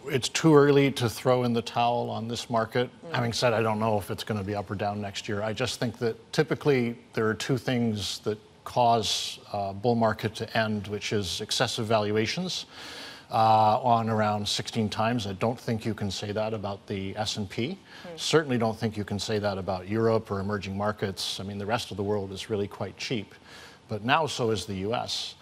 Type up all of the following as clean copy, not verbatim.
It's too early to throw in the towel on this market. Having said, I don't know if it's going to be up or down next year. I just think that typically there are two things that cause bull market to end, which is excessive valuations on around 16 times. I don't think you can say that about the S&P. Certainly don't think you can say that about Europe or emerging markets. I mean, the rest of the world is really quite cheap, but now so is the US.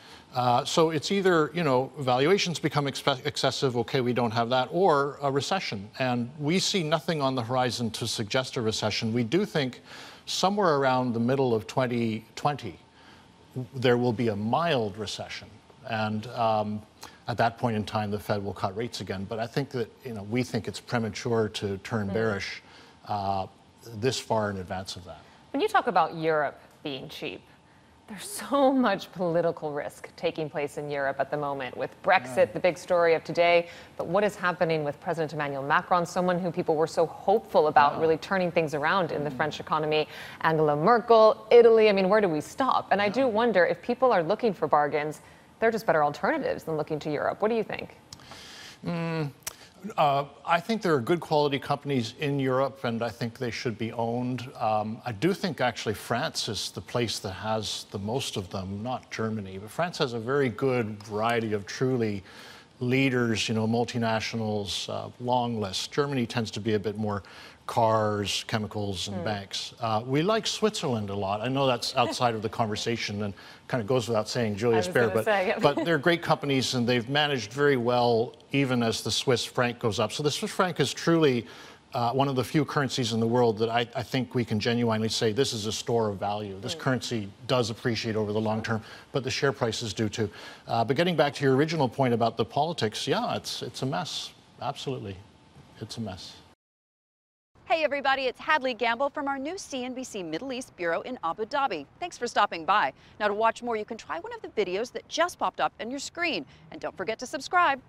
So it's either, valuations become excessive, okay, we don't have that, or a recession. And we see nothing on the horizon to suggest a recession. We do think somewhere around the middle of 2020, there will be a mild recession. And at that point in time, the Fed will cut rates again. But I think that, we think it's premature to turn bearish this far in advance of that. When you talk about Europe being cheap, there's so much political risk taking place in Europe at the moment with Brexit, the big story of today. But what is happening with President Emmanuel Macron, someone who people were so hopeful about really turning things around in the French economy, Angela Merkel, Italy. I mean, where do we stop? And I do wonder if people are looking for bargains, they're just better alternatives than looking to Europe. What do you think? I think there are good quality companies in Europe, and I think they should be owned. I do think actually France is the place that has the most of them, not Germany. But France has a very good variety of truly leaders, multinationals, long list. Germany tends to be a bit more cars, chemicals, and banks. We like Switzerland a lot. I know that's outside of the conversation and kind of goes without saying, Julius Baer, but they're great companies and they've managed very well even as the Swiss franc goes up. So the Swiss franc is truly one of the few currencies in the world that I think we can genuinely say this is a store of value. This currency does appreciate over the long term, but the share prices do too. But getting back to your original point about the politics, yeah, it's a mess. Absolutely, it's a mess. Hey everybody, it's Hadley Gamble from our new CNBC Middle East Bureau in Abu Dhabi. Thanks for stopping by. Now to watch more, you can try one of the videos that just popped up on your screen. And don't forget to subscribe.